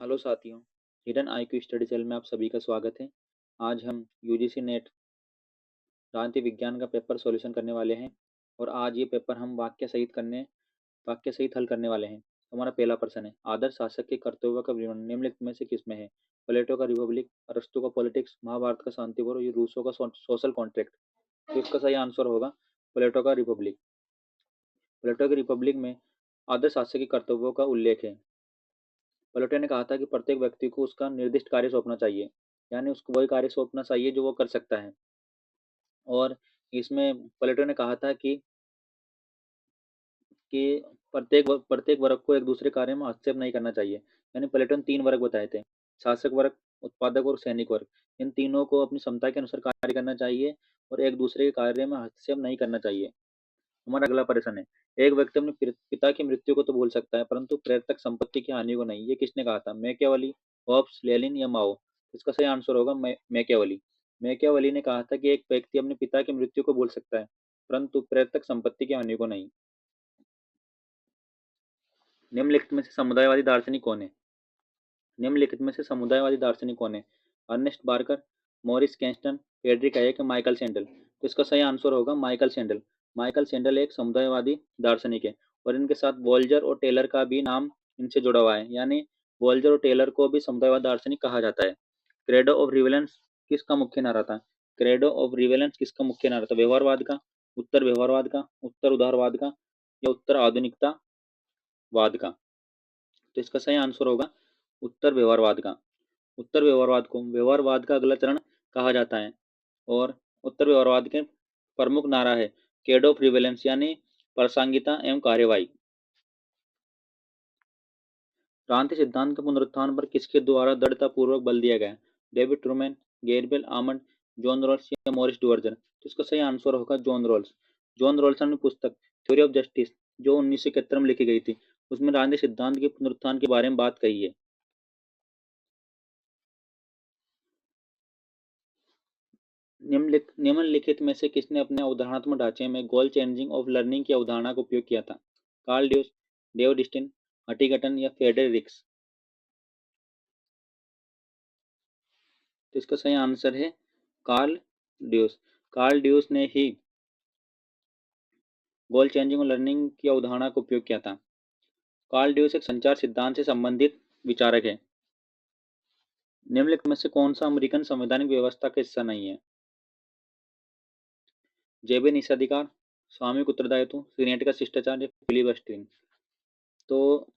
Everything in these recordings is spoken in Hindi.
हेलो साथियों, हिडन आईक्यू स्टडी सेल में आप सभी का स्वागत है। आज हम यूजीसी नेट राजनीति विज्ञान का पेपर सॉल्यूशन करने वाले हैं और आज ये पेपर हम वाक्य सहित हल करने वाले हैं। हमारा पहला प्रश्न है, आदर्श शासक के कर्तव्य का विवरण निम्नलिखित में से किसमें है? प्लेटो का रिपब्लिक, अरस्तु का पॉलिटिक्स, महाभारत का शांतिपुर और रूसो का सोशल कॉन्ट्रैक्ट। तो इसका सही आंसर होगा प्लेटो का रिपब्लिक। प्लेटो की रिपब्लिक में आदर्श शासक के कर्तव्यों का उल्लेख है। प्लेटो ने कहा था कि प्रत्येक व्यक्ति को उसका निर्दिष्ट कार्य सौंपना चाहिए, यानी उसको वही कार्य सौंपना चाहिए जो वो कर सकता है। और इसमें प्लेटो ने कहा था कि प्रत्येक वर्ग को एक दूसरे कार्य में हस्तक्षेप नहीं करना चाहिए। यानी प्लेटो ने 3 वर्ग बताए थे, शासक वर्ग, उत्पादक और सैनिक वर्ग। इन तीनों को अपनी क्षमता के अनुसार कार्य करना चाहिए और एक दूसरे के कार्य में हस्तक्षेप नहीं करना चाहिए। हमारा अगला प्रश्न है, एक व्यक्ति अपने पिता की मृत्यु को तो भूल सकता है परंतु प्रेरक संपत्ति की हानि को नहीं। ये किसने कहा था? मैकियावेली, होब्स, लेनिन या माओ? इसका सही आंसर होगा मैकियावेली। मैकियावेली ने कहा था कि एक व्यक्ति अपने पिता की मृत्यु को भूल सकता है परंतु प्रेरक संपत्ति की हानि को नहीं। निम्नलिखित में से समुदायवादी दार्शनिक कौन है? निम्नलिखित में से समुदायवादी दार्शनिक कौन है? Ernest Barker, Morris Caston, Frederick Hayek या माइकल सैंडल? तो इसका सही आंसर होगा माइकल सैंडल। माइकल सैंडल एक समुदायवादी दार्शनिक है और इनके साथ वोल्जर और टेलर का भी नाम इनसे जुड़ा हुआ है, यानी वोल्जर और टेलर को भी समुदायवादी दार्शनिक कहा जाता है। क्रेडो ऑफ रिवेलेंस किसका मुख्य नारा था? क्रेडो ऑफ रिवेलेंस किसका मुख्य नारा था? व्यवहारवाद का, उत्तर व्यवहारवाद का, उत्तर उदारवाद का या उत्तर आधुनिकतावाद का? तो इसका सही आंसर होगा उत्तर व्यवहारवाद का। उत्तर व्यवहारवाद को व्यवहारवाद का अगला चरण कहा जाता है और उत्तर व्यवहारवाद के प्रमुख नारा है केडो प्रिवेलेंस, यानी प्रासंगिकता एवं कार्यवाही। क्रांति सिद्धांत के पुनरुत्थान पर किसके द्वारा दृढ़तापूर्वक बल दिया गया? David Truman, Gabriel Almond, John Rawls या मॉरिस डुवर्जन? तो इसका सही आंसर होगा जॉन रॉल्स। जॉन रॉल्स ने पुस्तक थ्योरी ऑफ जस्टिस जो 1971 में लिखी गई थी उसमें राजनीतिक सिद्धांत के पुनरुत्थान के बारे में बात कही है। निम्नलिखित में से किसने अपने अवधारणात्मक ढांचे में गोल चेंजिंग ऑफ लर्निंग की अवधारणा का उपयोग किया था? कार्ल ड्यूस, डेव डिस्टिन, हटीगटन या फ्रेडरिक्स? तो इसका सही आंसर है कार्ल ड्यूस। कार्ल ड्यूस ने ही गोल चेंजिंग और लर्निंग की अवधारणा का उपयोग किया था। कार्ल ड्यूस एक संचार सिद्धांत से संबंधित विचारक है। निम्नलिखित में से कौन सा अमेरिकन संवैधानिक व्यवस्था का हिस्सा नहीं है? जैव निषेधाधिकार, सामूहिक उत्तरदायित्व, सीनेट का शिष्टाचार या फिलिबस्टरिंग? तो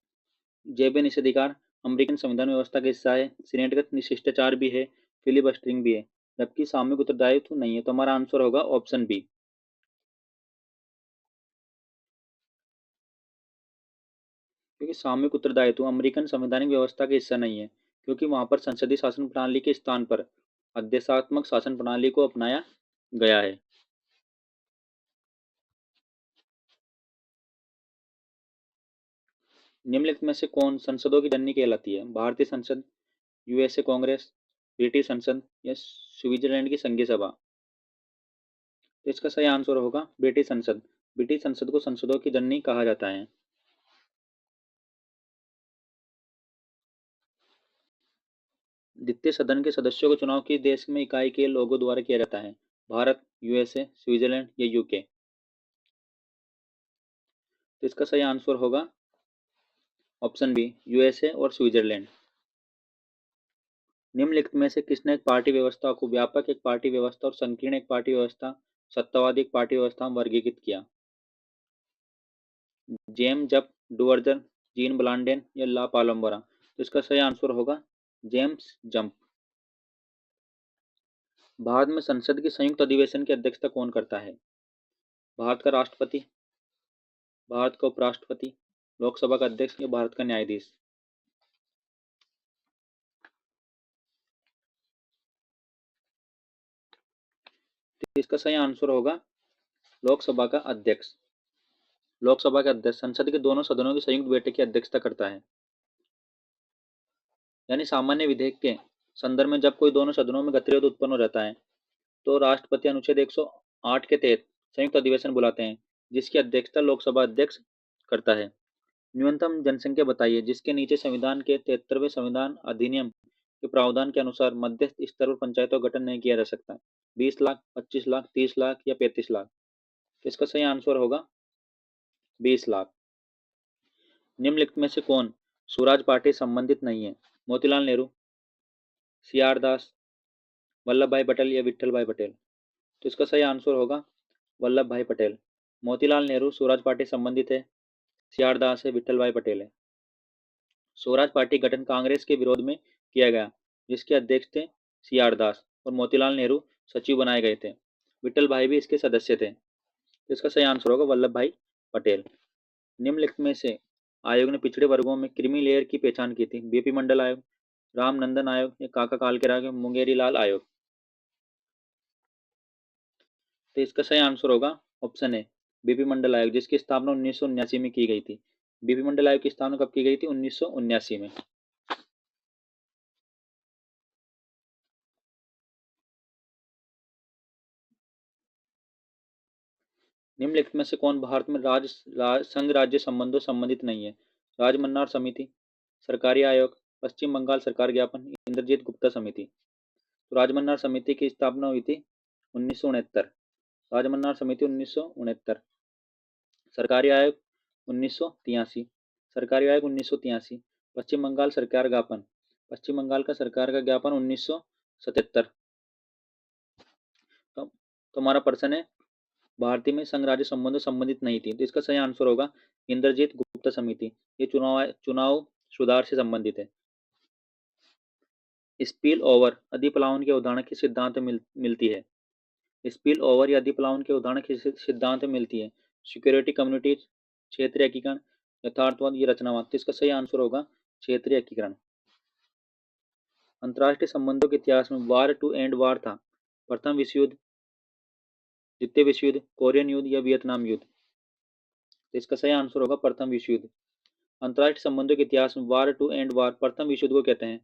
जैव निषेधाधिकार अमेरिकन संविधान व्यवस्था का हिस्सा है, सीनेट का शिष्टाचार भी है, फिलिबस्टरिंग भी है, जबकि सामूहिक उत्तरदायित्व नहीं है। तो हमारा आंसर होगा ऑप्शन बी। क्योंकि सामूहिक उत्तरदायित्व अमेरिकन संवैधानिक व्यवस्था का हिस्सा नहीं है, क्योंकि वहां पर संसदीय शासन प्रणाली के स्थान पर अध्यक्षात्मक शासन प्रणाली को अपनाया गया है। निम्नलिखित में से कौन संसदों की जननी कहलाती है? भारतीय संसद, यूएसए कांग्रेस, ब्रिटिश संसद या स्विट्जरलैंड की संघीय सभा? तो इसका सही आंसर होगा ब्रिटिश संसद। ब्रिटिश संसद को संसदों की जननी कहा जाता है। द्वितीय सदन के सदस्यों का चुनाव किस देश में इकाई के लोगों द्वारा किया जाता है? भारत, यूएसए, स्विट्जरलैंड या यूके? तो इसका सही आंसर होगा ऑप्शन बी, यूएसए और स्विट्जरलैंड। निम्नलिखित में से किसने एक पार्टी व्यवस्था को व्यापक एक पार्टी व्यवस्था और संकीर्ण एक पार्टी व्यवस्था, सत्तावादी एक पार्टी व्यवस्था में वर्गीकृत किया? जेम जब डुवर्जन, जीन ब्लांडेन या ला पालोम्बरा? तो इसका सही आंसर होगा जेम्स जंप। भारत में संसद के संयुक्त अधिवेशन की अध्यक्षता कौन करता है? भारत का राष्ट्रपति, भारत का उपराष्ट्रपति, लोकसभा का अध्यक्ष या भारत का न्यायाधीश? तो इसका सही आंसर होगा लोकसभा का अध्यक्ष। लोकसभा का अध्यक्ष संसद के दोनों सदनों की संयुक्त बैठक की अध्यक्षता करता है। यानी सामान्य विधेयक के संदर्भ में जब कोई दोनों सदनों में गतिरोध उत्पन्न हो जाता है तो राष्ट्रपति अनुच्छेद 108 के तहत संयुक्त अधिवेशन बुलाते हैं जिसकी अध्यक्षता लोकसभा अध्यक्ष करता है। न्यूनतम जनसंख्या बताइए जिसके नीचे संविधान के 73वें संविधान अधिनियम के प्रावधान के अनुसार मध्यस्थ स्तर पर पंचायतों का गठन नहीं किया जा सकता। 20 लाख, 25 लाख, 30 लाख या 35 लाख। तो इसका सही आंसर होगा 20 लाख। निम्नलिखित में से कौन स्वराज पार्टी संबंधित नहीं है? मोतीलाल नेहरू, सी आर दास, वल्लभ भाई पटेल या विठल भाई पटेल। तो इसका सही आंसर होगा वल्लभ भाई पटेल। मोतीलाल नेहरू स्वराज पार्टी संबंधित है, सी आर दास है, विठल भाई पटेल है। स्वराज पार्टी गठन कांग्रेस के विरोध में किया गया जिसके अध्यक्ष थे सी आर दास और मोतीलाल नेहरू सचिव बनाए गए थे। विठल भाई भी इसके सदस्य थे। तो इसका सही आंसर होगा वल्लभ भाई पटेल। निम्नलिखित में से आयोग ने पिछड़े वर्गों में क्रीमी लेयर की पहचान की थी? बीपी मंडल आयोग, रामनंदन आयोग या काका कालकर आयोग, मुंगेरी लाल आयोग। तो इसका सही आंसर होगा ऑप्शन ए बीपी मंडल आयोग जिसकी स्थापना 1979 में की गई थी। बीपी मंडल आयोग की स्थापना कब की गई थी? 1979 में। निम्नलिखित में से कौन भारत में संघ राज्य संबंधों संबंधित नहीं है? राजमन्नार समिति, सरकारी आयोग, पश्चिम बंगाल सरकार ज्ञापन, इंद्रजीत गुप्ता समिति। तो राजमन्नार समिति की स्थापना हुई थी 1969। राजमन्नार समिति 1969। सरकारी आयोग 1983। सरकारी आयोग 1983। पश्चिम बंगाल सरकार ज्ञापन, पश्चिम बंगाल का सरकार का ज्ञापन 1977। तो हमारा प्रश्न है भारतीय में संघ राज्य संबंधों संबंधित नहीं थी। तो इसका सही आंसर होगा इंद्रजीत गुप्ता समिति। ये चुनाव सुधार से संबंधित है। स्पिल ओवर अधिप्लावन के उदाहरण किस सिद्धांत में मिलती है? स्पिल ओवर या अधिप्लावन के उदाहरण किस सिद्धांत में मिलती है? सिक्योरिटी कम्युनिटीज, क्षेत्रीय एकीकरण, यथार्थवाद या रचनावाद। तो इसका सही आंसर होगा क्षेत्रीय एकीकरण। अंतर्राष्ट्रीय संबंधों के इतिहास में वार टू एंड वार था? प्रथम विश्व युद्ध, द्वितीय विश्व युद्ध, कोरियन युद्ध या वियतनाम युद्ध। तो इसका सही आंसर होगा प्रथम विश्व युद्ध। अंतर्राष्ट्रीय संबंधों के इतिहास में वार टू एंड वार प्रथम विश्व युद्ध को कहते हैं।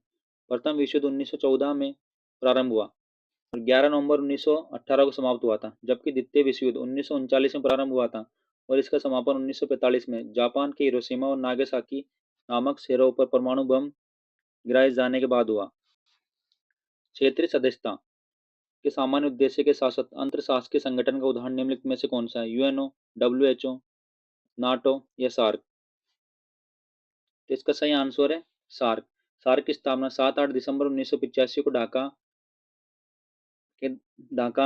प्रथम विश्व युद्ध 1914 में प्रारंभ हुआ और 11 नवंबर 1918 को समाप्त हुआ था, जबकि द्वितीय विश्व युद्ध 1939 में प्रारंभ हुआ था और इसका समापन 1945 में जापान के हिरोशिमा और नागासाकी नामक शहरों पर परमाणु बम गिराए जाने के बाद हुआ। क्षेत्रीय सदस्यता के सामान्य उद्देश्य के साथ साथ अंतरशासकीय संगठन का उदाहरण निम्नलिखित में से कौन सा है? यूएनओ, डब्ल्यूएचओ, नाटो या सार्क। तो इसका सही आंसर है सार्क। सार्क की स्थापना 7-8 दिसंबर 1985 को ढाका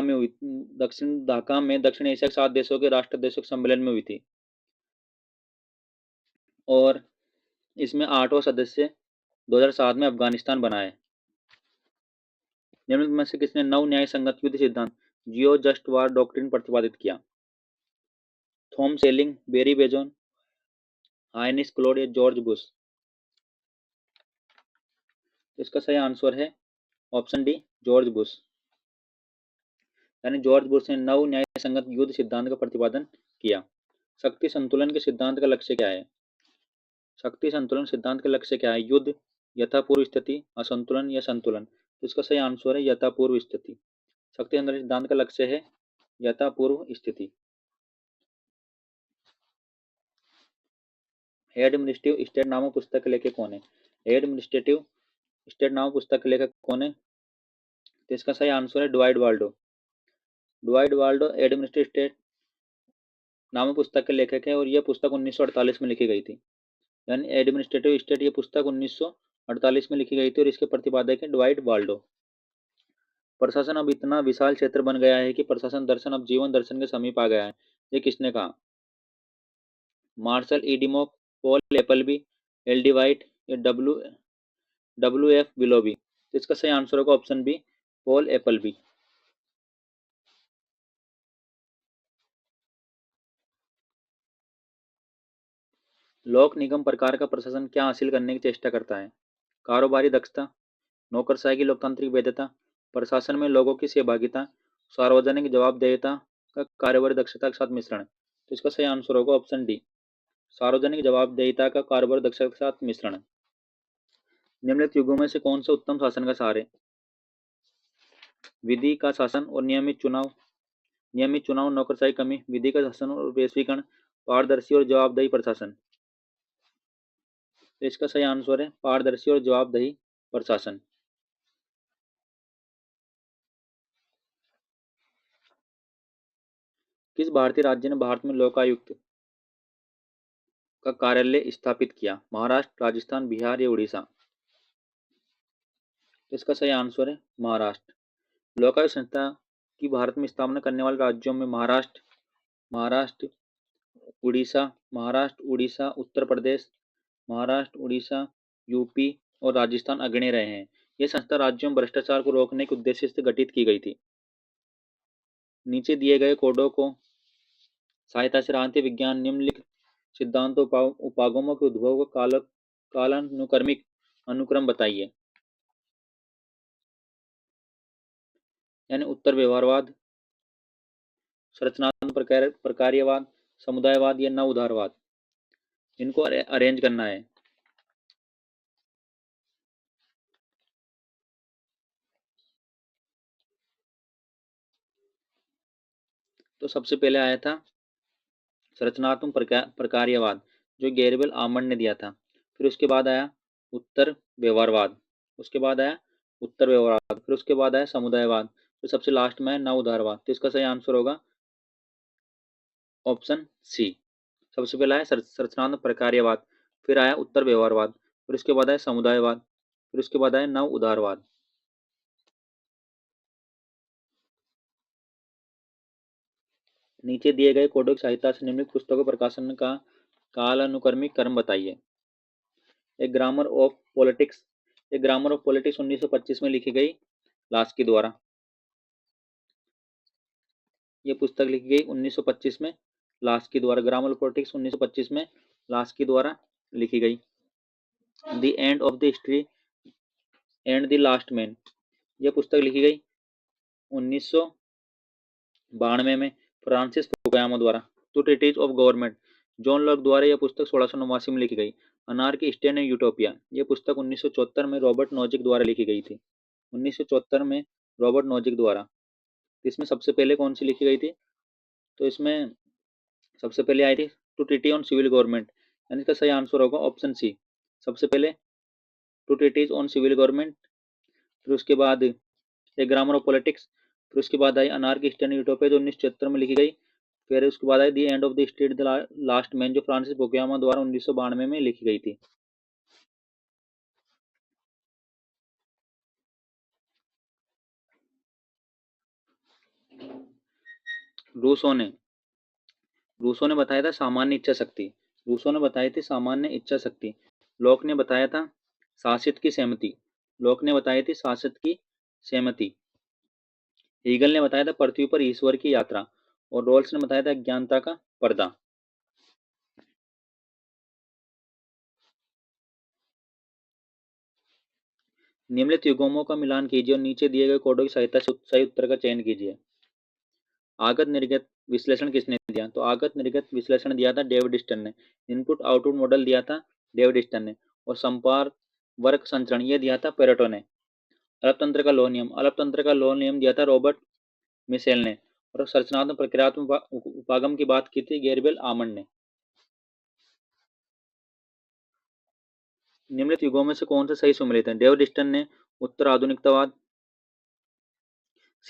में हुई। ढाका में दक्षिण एशिया के 7 देशों के राष्ट्राध्यक्षों के सम्मेलन में हुई थी और इसमें 8वां सदस्य 2007 में अफगानिस्तान बना है। निम्नलिखित में से किसने नव न्याय संगत युद्ध सिद्धांत जियो जस्ट वार डॉक्ट्रिन प्रतिपादित किया? थॉम सेलिंग, बेरी बेजोन, हाइनिस क्लोड या जॉर्ज बुश। इसका सही आंसर है ऑप्शन डी जॉर्ज बुश। यानी जॉर्ज बुश ने नव न्याय संगत युद्ध सिद्धांत का प्रतिपादन किया। शक्ति संतुलन के सिद्धांत का लक्ष्य क्या है? शक्ति संतुलन सिद्धांत का लक्ष्य क्या है? युद्ध, यथापूर्व स्थिति, असंतुलन या संतुलन। तो इसका सही आंसर है यथापूर्व स्थिति। शक्ति संतुलन सिद्धांत का लक्ष्य है यथापूर्व स्थिति। एडमिनिस्ट्रेटिव स्टेट नामक पुस्तक के लेखक कौन है? एडमिनिस्ट्रेटिव स्टेट नामक पुस्तक के लेखक कौन है? तो इसका सही आंसर है Dwight Waldo. Dwight Waldo administrative state नामक पुस्तक के लेखक है और यह पुस्तक 1948 में लिखी गई थी। यानी एडमिनिस्ट्रेटिव स्टेट ये पुस्तक 1948 में लिखी गई थी और इसके प्रतिपादक है ड्वाइट वाल्डो। प्रशासन अब इतना विशाल क्षेत्र बन गया है कि प्रशासन दर्शन अब जीवन दर्शन के समीप आ गया है। ये किसने कहा? Marshall E Dimock, Paul Appleby, L D White या डब्ल्यू एफ विलोबी। तो इसका सही आंसर होगा ऑप्शन बी पॉल एपलबी। लोक निगम प्रकार का प्रशासन क्या हासिल करने की चेष्टा करता है? कारोबारी दक्षता, नौकरशाही की लोकतांत्रिक वैधता, प्रशासन में लोगों की सहभागिता, सार्वजनिक जवाबदेहिता का कार्यभारी दक्षता के साथ मिश्रण। तो इसका सही आंसर होगा ऑप्शन डी सार्वजनिक जवाबदेहिता का कार्यभारी दक्षता के साथ मिश्रण। निम्नलिखित युगों में से कौन सा उत्तम शासन का सार है? विधि का शासन और नियमित चुनाव, नौकरशाही कमी, विधि का शासन और वैश्वीकरण, पारदर्शी और जवाबदेही प्रशासन। तो इसका सही आंसर है पारदर्शी और जवाबदेही प्रशासन। किस भारतीय राज्य ने भारत में लोकायुक्त का कार्यालय स्थापित किया? महाराष्ट्र, राजस्थान, बिहार या उड़ीसा? तो इसका सही आंसर है महाराष्ट्र। लोकायुक्त संस्था की भारत में स्थापना करने वाले राज्यों में महाराष्ट्र, उड़ीसा, उत्तर प्रदेश, महाराष्ट्र, उड़ीसा, यूपी और राजस्थान अग्रणी रहे हैं। ये संस्था राज्यों में भ्रष्टाचार को रोकने के उद्देश्य से गठित की गई थी। नीचे दिए गए कोडों को सहायता से राजनीति विज्ञान निम्नलिखित सिद्धांतों उपागमों के उद्भव का कालानुक्रमिक अनुक्रम बताइए। यानी उत्तर व्यवहारवाद, संरचनात्मक प्रकार्यवाद, समुदायवाद या नव उदारवाद, इनको अरेंज करना है। तो सबसे पहले आया था संरचनात्मक प्रकार्यवाद, जो गैरिबेल आमंड ने दिया था। फिर उसके बाद आया उत्तर व्यवहारवाद, उसके बाद आया उत्तर व्यवहारवाद, फिर उसके बाद आया समुदायवाद, फिर सबसे लास्ट में है नव उदारवाद। तो इसका सही आंसर होगा ऑप्शन सी। सबसे पहला है संरचनात्मक प्रकार्यवाद, फिर आया उत्तर व्यवहारवाद, फिर उसके बाद आया समुदायवाद, फिर उसके बाद आया नव उदारवाद। नीचे दिए गए कोडों की सहायता से निम्नलिखित पुस्तकों प्रकाशन का कालानुक्रमिक क्रम बताइए। A grammar of politics, a grammar of politics 1925 में लिखी गई लास्की द्वारा। ये पुस्तक लिखी गई 1925 में लास्की द्वारा। ग्रामर ऑफ पॉलिटिक्स 1925 में लास्की द्वारा लिखी गई। The end of the history and the last man, यह पुस्तक लिखी गई 1992 में फ्रांसिस फुकुयामा द्वारा। Two treatises of government, John Locke द्वारा यह पुस्तक 1689 में लिखी गई। अनार्की स्टेट एंड यूटोपिया, यह पुस्तक 1974 में रॉबर्ट नोजिक द्वारा लिखी गई थी। 1974 में रॉबर्ट नोजिक द्वारा। इसमें सबसे पहले कौन सी लिखी गई थी? तो इसमें सबसे पहले आई थी two treatise on civil government, यानी इसका सही आंसर होगा ऑप्शन सी। सबसे पहले two treatises on civil government, फिर उसके बाद ए ग्रामर ऑफ पॉलिटिक्स, फिर उसके बाद आई अनार्की स्टेट एंड यूटोपिया जो 1974 में लिखी गई। फिर उसके बाद आई the end of the state the last man, जो फ्रांसिस फुकुयामा द्वारा 1992 में लिखी गई थी। रूसो ने बताया था सामान्य इच्छा शक्ति। रूसो ने बताई थी सामान्य इच्छा शक्ति। लॉक ने बताया था शासित की सहमति। लॉक ने बताई थी शासित की सहमति। हीगल ने बताया था पृथ्वी पर ईश्वर की यात्रा, और रोल्स ने बताया था अज्ञानता का पर्दा। निम्नलिखित युग्मों का मिलान कीजिए और नीचे दिए गए कोडों की सहायता से सही उत्तर का चयन कीजिए। आगत निर्गत विश्लेषण किसने दिया? तो आगत निर्गत विश्लेषण दिया था डेविड स्टर्न ने। इनपुट आउटपुट मॉडल दिया था डेविड स्टर्न ने। और संपर्क वर्ग संचरण ये दिया था पेरेटो ने। अलपतंत्र का लौह नियम दिया था रॉबर्ट मिशेल ने। और संरचनात्मक प्रक्रियात्मक उपागम की बात की थी गैरिबेल आमंड ने। निम्नलिखित युगों में से कौन सा सही सम्मिलित है? डेविड स्टर्न ने उत्तर आधुनिकतावाद,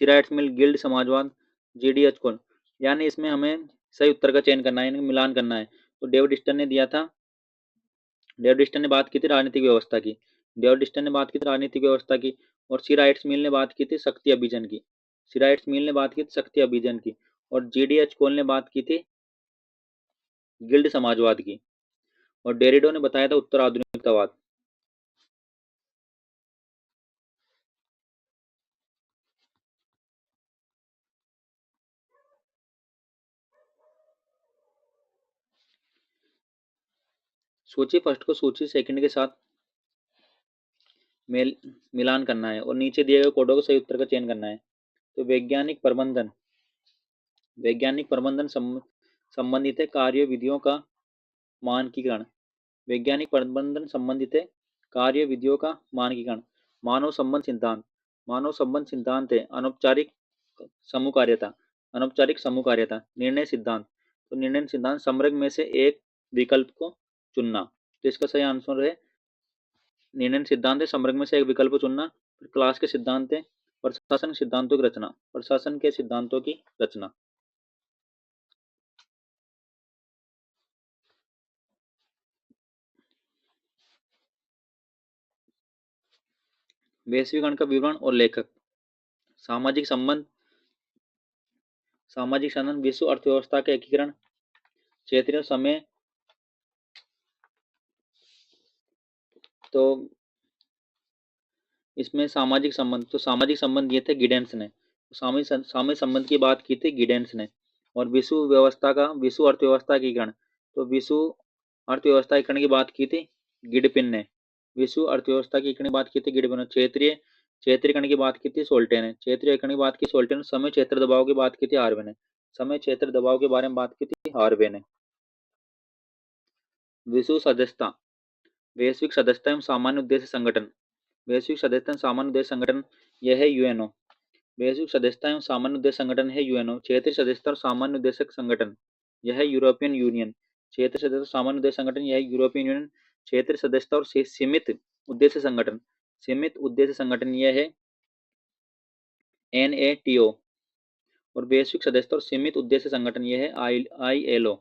सिराइट्स मिल गिल्ड समाजवाद, जीडी अचकोल। यानी इसमें हमें सही उत्तर का चयन करना है, यानी मिलान करना है। तो डेविड स्टर्न ने दिया था, डेविड स्टर्न ने बात की थी राजनीतिक व्यवस्था की। डेविड स्टर्न ने बात की थी राजनीतिक व्यवस्था की। और सिराइट्स मिल ने बात की थी शक्ति अभियान की। सिराइट्स मिल ने बात की थी शक्ति अभियान की। और जीडी अचकोल ने बात की थी गिल्ड समाजवाद की। और डेरिडो ने बताया था उत्तर आधुनिकतावाद। सूची फर्स्ट को सूची सेकंड के साथ मिलान करना है और नीचे दिए गए कोडों को सही उत्तर का चयन करना है। तो वैज्ञानिक प्रबंधन संबंधित है कार्य विधियों का मानकीकरण। वैज्ञानिक प्रबंधन संबंधित है कार्य विधियों का मानकीकरण। मानव संबंध सिद्धांत है अनौपचारिक समूह कार्यता। निर्णय सिद्धांत, तो निर्णय सिद्धांत समग्र में से एक विकल्प को चुनना। तो इसका सही आंसर है निर्णय सिद्धांत है संवर्ग में से एक विकल्प चुनना। फिर क्लास के सिद्धांत है प्रशासन सिद्धांतों की रचना, प्रशासन के सिद्धांतों की रचना। वैश्वीकरण का विवरण और लेखक। सामाजिक संबंध, सामाजिक संबंध विश्व अर्थव्यवस्था के एकीकरण, क्षेत्रीय समय। तो इसमें सामाजिक संबंध, तो सामाजिक संबंध ये थे गिडेंस ने, सामाजिक संबंध की बात की थी गिडेंस ने। और विश्व व्यवस्था का, विश्व अर्थव्यवस्था एकीकरण, तो विश्व अर्थव्यवस्था एकीकरण की बात की थी गिडपिन ने, विश्व अर्थव्यवस्था की एकीकरण की बात की थी गिडपिन ने। क्षेत्रीय क्षेत्रीकरण की बात की थी सोल्टे ने, क्षेत्रीय एकीकरण की बात की सोल्टे ने। समय क्षेत्र दबाव की बात की थी हार्वे ने, समय क्षेत्र दबाव के बारे में बात की थी हार्वे ने। विश्व सदस्यता, वैश्विक सदस्यता एवं सामान्य उद्देश्य संगठन, वैश्विक सदस्यता एवं सामान्य उद्देश्य संगठन यह है यूएनओ, वैश्विक सदस्यता एवं सामान्य उद्देश्य संगठन है यूएनओ। क्षेत्रीय सदस्यता और सामान्य उद्देश्य संगठन यह है यूरोपियन यूनियन, क्षेत्रीय सदस्यता सामान्य उद्देश्य संगठन यह है यूरोपियन यूनियन। क्षेत्रीय सदस्यता और सीमित उद्देश्य संगठन, सीमित उद्देश्य संगठन यह है एनएटीओ। और वैश्विक सदस्यता और सीमित उद्देश्य संगठन यह है आईएलओ।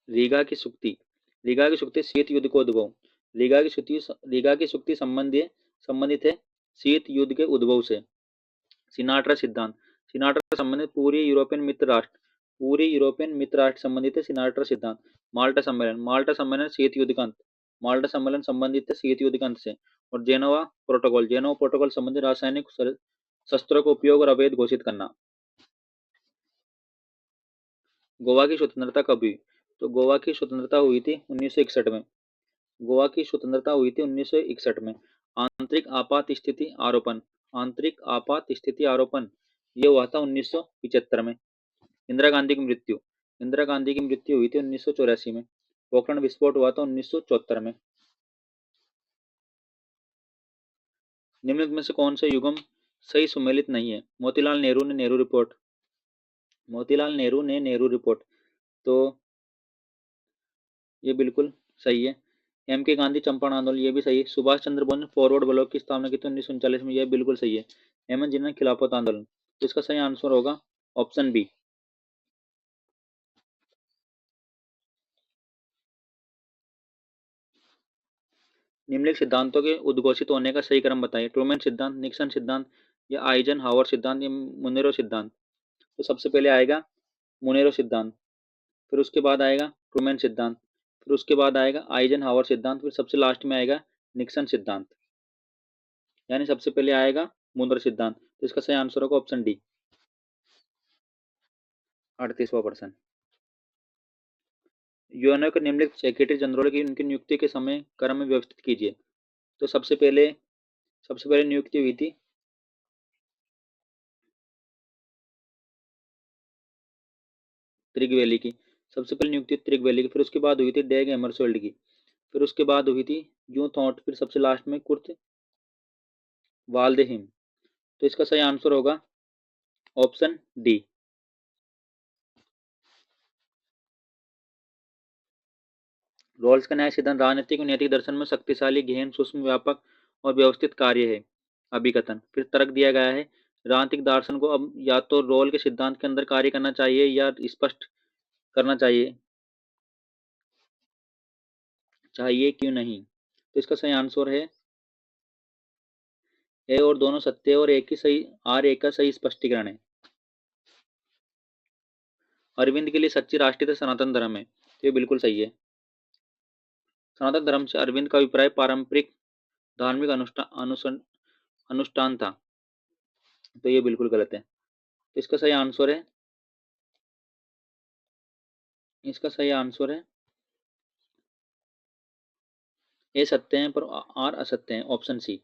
रीगा की सुक्ति, रीगा की सुक्ति शीत युद्ध को उद्भव, रीगा की सुक्ति संबंधित है शीत युद्ध के उद्भव से। सिनाट्रा सिद्धांत, सिनाट्रा संबंधित पूरी यूरोपियन मित्र राष्ट्र, पूरी यूरोपियन मित्र राष्ट्र संबंधित है सिनाट्रा सिद्धांत। माल्टा सम्मेलन, माल्टा सम्मेलन शीत युद्ध का अंत, माल्टा सम्मेलन संबंधित है शीत युद्ध के अंत से। और जेनोवा प्रोटोकॉल, जेनोवा प्रोटोकॉल संबंधित रासायनिक शस्त्रों का उपयोग और अवैध घोषित करना। गोवा की स्वतंत्रता कब हुई? तो गोवा की स्वतंत्रता हुई थी 1961 में, गोवा की स्वतंत्रता हुई थी 1961 में। आंतरिक आपात स्थिति आरोपण, आंतरिक आपात स्थिति आरोपण ये हुआ था 1975 में। इंदिरा गांधी की मृत्यु, इंदिरा गांधी की मृत्यु हुई थी 1984 में। पोखरण विस्फोट हुआ था 1974 में। निम्नलिखित में से कौन सा युग्म सही सुमेलित नहीं है? मोतीलाल नेहरू ने नेहरू रिपोर्ट, मोतीलाल नेहरू ने नेहरू रिपोर्ट, तो ये बिल्कुल सही है। एम के गांधी चंपारण आंदोलन ये भी सही है। सुभाष चंद्र बोस ने फॉरवर्ड ब्लॉक की स्थापना की थी 1939 में, यह बिल्कुल सही है। हेमंत जिन्ना ने खिलाफत आंदोलन, तो इसका सही आंसर होगा ऑप्शन बी। निम्नलिखित सिद्धांतों के उद्घोषित होने का सही क्रम बताइए। ट्रूमैन सिद्धांत, निक्सन सिद्धांत या आइजन हावर सिद्धांत या मुनेरो सिद्धांत। तो सबसे पहले आएगा मुनेरो सिद्धांत, फिर उसके बाद आएगा ट्रूमैन सिद्धांत, फिर उसके बाद आएगा आइजन हावर सिद्धांत, फिर सबसे लास्ट में आएगा निक्सन सिद्धांत। यानी सबसे पहले आएगा मुनरो सिद्धांत, तो इसका सही आंसर होगा ऑप्शन डी 38वां%। यूएनओ के निम्नलिखित सेक्रेटरी जनरल की उनकी नियुक्ति के समय क्रम में व्यवस्थित कीजिए। तो सबसे पहले नियुक्ति हुई थी त्रिगवेली की, सबसे पहले नियुक्ति त्रिगवेली की, फिर उसके बाद हुई थी डेग एमरसोल्ड की, फिर उसके बाद हुई थी जू थॉट, फिर सबसे लास्ट में कुर्त वाल्देहिम। तो इसका सही आंसर होगा ऑप्शन डी। रॉल्स का न्याय सिद्धांत राजनीतिक और नैतिक दर्शन में शक्तिशाली, गहन, सूक्ष्म, व्यापक और व्यवस्थित कार्य है अभिकथन। फिर तर्क दिया गया है राजनीतिक दर्शन को अब या तो रोल के सिद्धांत के अंदर कार्य करना चाहिए या स्पष्ट करना चाहिए, चाहिए क्यों नहीं। तो इसका सही आंसर है ए और दोनों सत्य है और एक ही सही, आर एक का सही स्पष्टीकरण है। अरविंद के लिए सच्ची राष्ट्रीयता सनातन धर्म है, तो ये बिल्कुल सही है। सनातन धर्म से अरविंद का अभिप्राय पारंपरिक धार्मिक अनुष्ठान था, तो ये बिल्कुल गलत है। तो इसका सही आंसर है, इसका सही आंसर है ए सत्य है पर आर असत्य है, ऑप्शन सी।